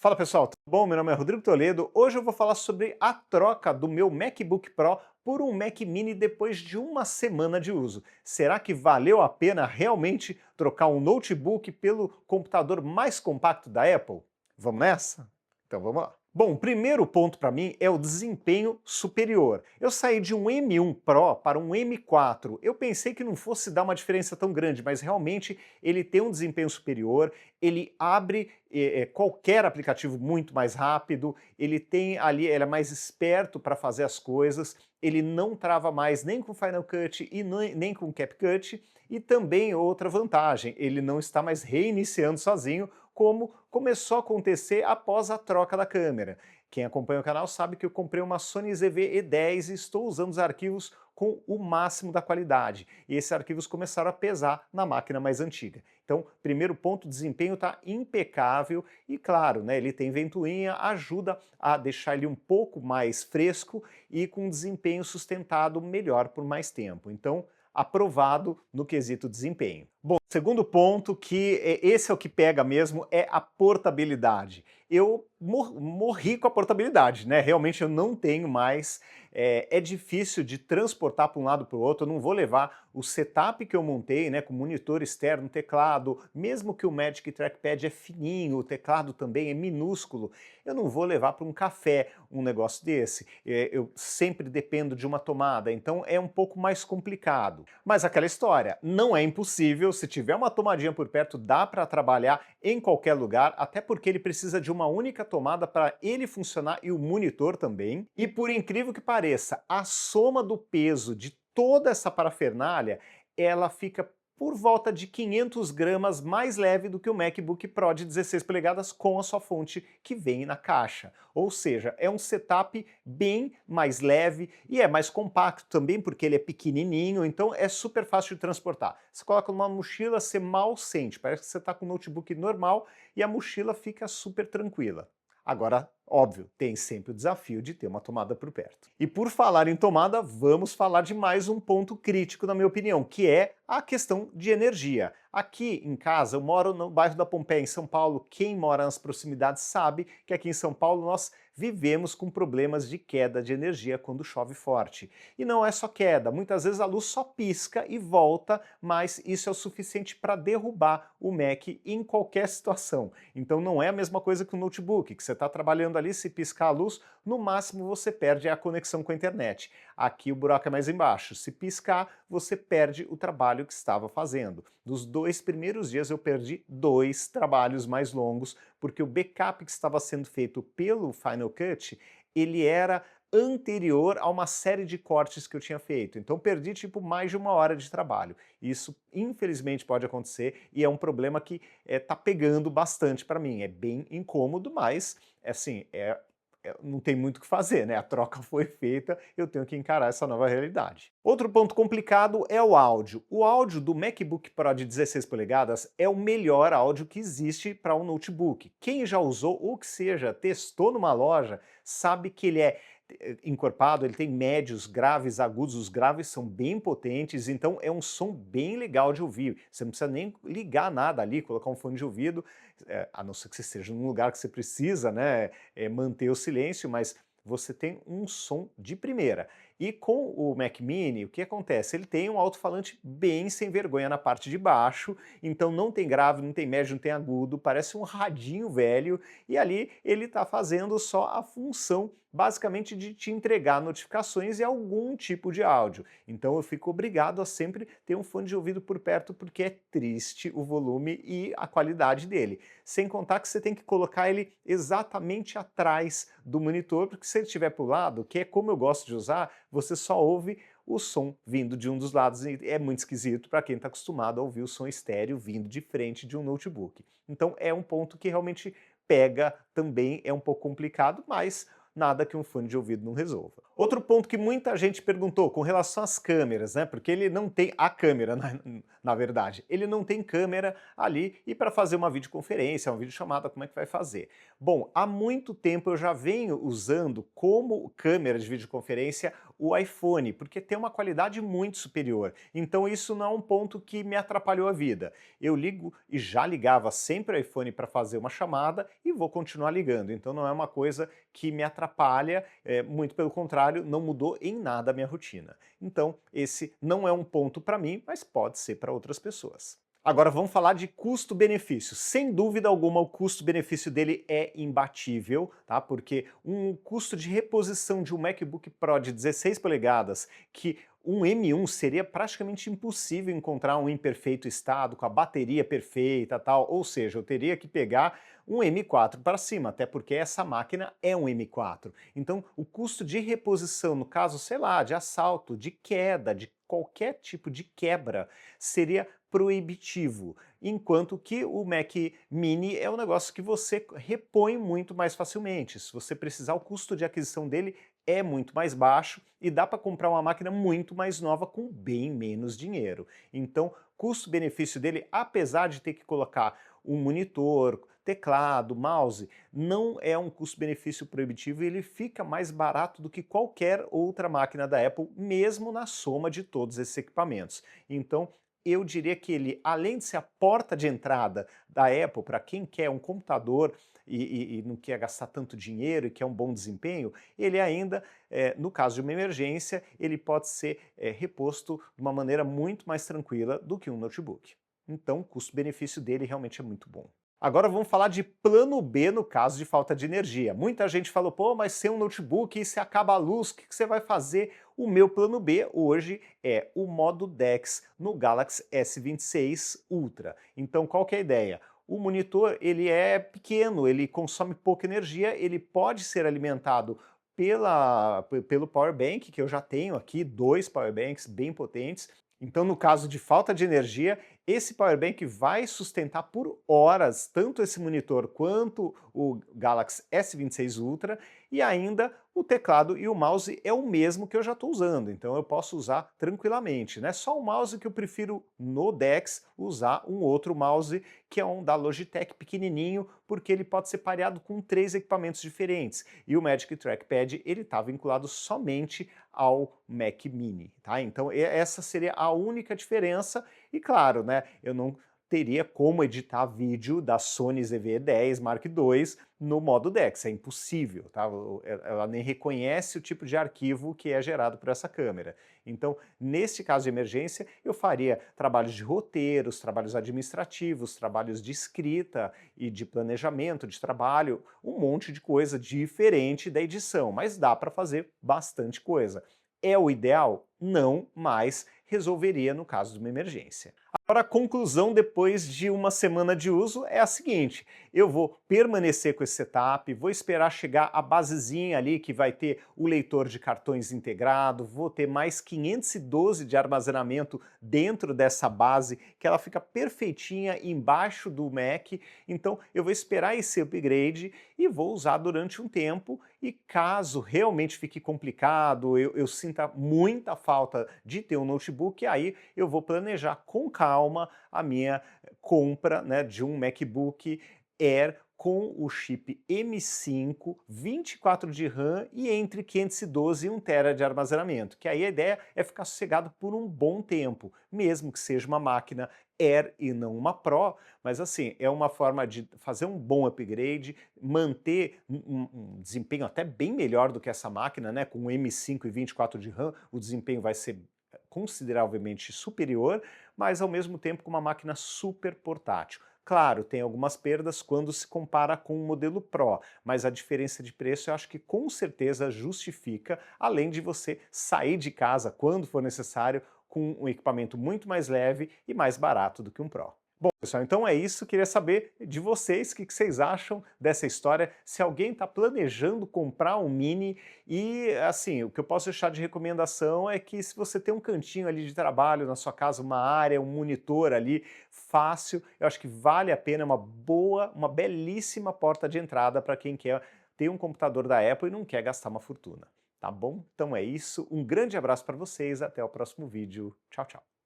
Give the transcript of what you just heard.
Fala pessoal, tudo bom? Meu nome é Rodrigo Toledo. Hoje eu vou falar sobre a troca do meu MacBook Pro por um Mac Mini depois de uma semana de uso. Será que valeu a pena realmente trocar um notebook pelo computador mais compacto da Apple? Vamos nessa? Então vamos lá. Bom, o primeiro ponto para mim é o desempenho superior. Eu saí de um M1 Pro para um M4. Eu pensei que não fosse dar uma diferença tão grande, mas realmente ele tem um desempenho superior, ele abre qualquer aplicativo muito mais rápido, ele tem ali, ele é mais esperto para fazer as coisas, ele não trava mais nem com Final Cut e nem com CapCut, e também outra vantagem, ele não está mais reiniciando sozinho, como começou a acontecer após a troca da câmera. Quem acompanha o canal sabe que eu comprei uma Sony ZV-E10 e estou usando os arquivos com o máximo da qualidade. E esses arquivos começaram a pesar na máquina mais antiga. Então, primeiro ponto, o desempenho está impecável e, claro, né, ele tem ventoinha, ajuda a deixar ele um pouco mais fresco e com um desempenho sustentado melhor por mais tempo. Então, aprovado no quesito desempenho. Bom, segundo ponto, que esse é o que pega mesmo, é a portabilidade. Eu morri com a portabilidade, né? Realmente eu não tenho mais, é difícil de transportar para um lado para o outro, eu não vou levar o setup que eu montei, né, com monitor externo, teclado, mesmo que o Magic Trackpad é fininho, o teclado também é minúsculo, eu não vou levar para um café um negócio desse. Eu sempre dependo de uma tomada, então é um pouco mais complicado. Mas aquela história, não é impossível, se tiver uma tomadinha por perto, dá para trabalhar em qualquer lugar, até porque ele precisa de uma única tomada para ele funcionar e o monitor também. E por incrível que pareça, a soma do peso de toda essa parafernália, ela fica por volta de 500 gramas mais leve do que o MacBook Pro de 16 polegadas com a sua fonte que vem na caixa. Ou seja, é um setup bem mais leve e é mais compacto também porque ele é pequenininho, então é super fácil de transportar. Você coloca numa mochila, você mal sente, parece que você está com um notebook normal e a mochila fica super tranquila. Agora, óbvio, tem sempre o desafio de ter uma tomada por perto. E por falar em tomada, vamos falar de mais um ponto crítico, na minha opinião, que é a questão de energia. Aqui em casa, eu moro no bairro da Pompeia, em São Paulo. Quem mora nas proximidades sabe que aqui em São Paulo nós vivemos com problemas de queda de energia quando chove forte. E não é só queda, muitas vezes a luz só pisca e volta, mas isso é o suficiente para derrubar o Mac em qualquer situação. Então não é a mesma coisa que o notebook, que você está trabalhando ali, se piscar a luz, no máximo você perde a conexão com a internet. Aqui o buraco é mais embaixo, se piscar, você perde o trabalho que estava fazendo. Dos 2 primeiros dias eu perdi 2 trabalhos mais longos, porque o backup que estava sendo feito pelo Final Cut, ele era anterior a uma série de cortes que eu tinha feito. Então perdi tipo mais de 1 hora de trabalho. Isso infelizmente pode acontecer e é um problema que tá pegando bastante para mim. É bem incômodo, mas assim, não tem muito o que fazer, né? A troca foi feita, eu tenho que encarar essa nova realidade. Outro ponto complicado é o áudio. O áudio do MacBook Pro de 16 polegadas é o melhor áudio que existe para um notebook. Quem já usou ou que seja, testou numa loja, sabe que ele é encorpado, ele tem médios, graves, agudos, os graves são bem potentes, então é um som bem legal de ouvir. Você não precisa nem ligar nada ali, colocar um fone de ouvido, a não ser que você esteja num lugar que você precisa, né, manter o silêncio, mas você tem um som de primeira. E com o Mac Mini, o que acontece? Ele tem um alto-falante bem sem vergonha na parte de baixo, então não tem grave, não tem médio, não tem agudo, parece um radinho velho, e ali ele está fazendo só a função basicamente de te entregar notificações e algum tipo de áudio. Então eu fico obrigado a sempre ter um fone de ouvido por perto porque é triste o volume e a qualidade dele. Sem contar que você tem que colocar ele exatamente atrás do monitor, porque se ele estiver para o lado, que é como eu gosto de usar, você só ouve o som vindo de um dos lados e é muito esquisito para quem está acostumado a ouvir o som estéreo vindo de frente de um notebook. Então é um ponto que realmente pega também, é um pouco complicado, mas nada que um fone de ouvido não resolva. Outro ponto que muita gente perguntou com relação às câmeras, né? Porque ele não tem a câmera, na verdade. Ele não tem câmera ali e para fazer uma videoconferência, uma videochamada, como é que vai fazer? Bom, há muito tempo eu já venho usando como câmera de videoconferência o iPhone, porque tem uma qualidade muito superior. Então isso não é um ponto que me atrapalhou a vida. Eu ligo e já ligava sempre o iPhone para fazer uma chamada e vou continuar ligando. Então não é uma coisa que me atrapalha, muito pelo contrário, não mudou em nada a minha rotina. Então, esse não é um ponto para mim, mas pode ser para outras pessoas. Agora vamos falar de custo-benefício. Sem dúvida alguma, o custo-benefício dele é imbatível, tá? Porque um custo de reposição de um MacBook Pro de 16 polegadas, que um M1 seria praticamente impossível encontrar um em perfeito estado, com a bateria perfeita tal, ou seja, eu teria que pegar um M4 para cima, até porque essa máquina é um M4. Então, o custo de reposição, no caso, sei lá, de assalto, de queda, de qualquer tipo de quebra, seria proibitivo, enquanto que o Mac Mini é um negócio que você repõe muito mais facilmente. Se você precisar, o custo de aquisição dele é muito mais baixo e dá para comprar uma máquina muito mais nova com bem menos dinheiro. Então, custo-benefício dele, apesar de ter que colocar um monitor, teclado, mouse, não é um custo-benefício proibitivo e ele fica mais barato do que qualquer outra máquina da Apple, mesmo na soma de todos esses equipamentos. Então, eu diria que ele, além de ser a porta de entrada da Apple para quem quer um computador e não quer gastar tanto dinheiro e quer um bom desempenho, ele ainda, no caso de uma emergência, ele pode ser reposto de uma maneira muito mais tranquila do que um notebook. Então, o custo-benefício dele realmente é muito bom. Agora vamos falar de plano B no caso de falta de energia. Muita gente falou, pô, mas sem um notebook e se acaba a luz, o que você vai fazer? O meu plano B hoje é o modo DeX no Galaxy S26 Ultra. Então qual que é a ideia? O monitor ele é pequeno, ele consome pouca energia, ele pode ser alimentado pelo power bank, que eu já tenho aqui, 2 power banks bem potentes. Então, no caso de falta de energia, esse power bank vai sustentar por horas tanto esse monitor quanto o Galaxy S26 Ultra e ainda o teclado e o mouse é o mesmo que eu já estou usando, então eu posso usar tranquilamente, né? Só o mouse que eu prefiro no DeX usar um outro mouse que é um da Logitech pequenininho, porque ele pode ser pareado com 3 equipamentos diferentes e o Magic Trackpad ele está vinculado somente ao Mac Mini, tá? Então essa seria a única diferença e claro, né, eu não teria como editar vídeo da Sony ZV-10 Mark II no modo DeX, é impossível, tá? Ela nem reconhece o tipo de arquivo que é gerado por essa câmera. Então, nesse caso de emergência, eu faria trabalhos de roteiros, trabalhos administrativos, trabalhos de escrita e de planejamento de trabalho, um monte de coisa diferente da edição, mas dá para fazer bastante coisa. É o ideal? Não, mas resolveria no caso de uma emergência. Agora, a conclusão depois de uma semana de uso é a seguinte: eu vou permanecer com esse setup, vou esperar chegar a basezinha ali que vai ter o leitor de cartões integrado, vou ter mais 512 de armazenamento dentro dessa base, que ela fica perfeitinha embaixo do Mac, então eu vou esperar esse upgrade e vou usar durante um tempo e caso realmente fique complicado, eu sinta muita falta de ter um notebook, aí eu vou planejar com calma a minha compra, né, de um MacBook Air com o chip M5, 24 de RAM e entre 512 e 1 TB de armazenamento, que aí a ideia é ficar sossegado por um bom tempo, mesmo que seja uma máquina Air e não uma Pro, mas assim, é uma forma de fazer um bom upgrade, manter um desempenho até bem melhor do que essa máquina, né, com M5 e 24 de RAM, o desempenho vai ser consideravelmente superior, mas ao mesmo tempo com uma máquina super portátil. Claro, tem algumas perdas quando se compara com o modelo Pro, mas a diferença de preço eu acho que com certeza justifica, além de você sair de casa quando for necessário com um equipamento muito mais leve e mais barato do que um Pro. Bom, pessoal, então é isso. Queria saber de vocês o que vocês acham dessa história, se alguém está planejando comprar um Mini e, assim, o que eu posso deixar de recomendação é que se você tem um cantinho ali de trabalho na sua casa, uma área, um monitor ali fácil, eu acho que vale a pena, é uma boa, uma belíssima porta de entrada para quem quer ter um computador da Apple e não quer gastar uma fortuna. tá bom? Então é isso, um grande abraço para vocês, até o próximo vídeo. Tchau, tchau.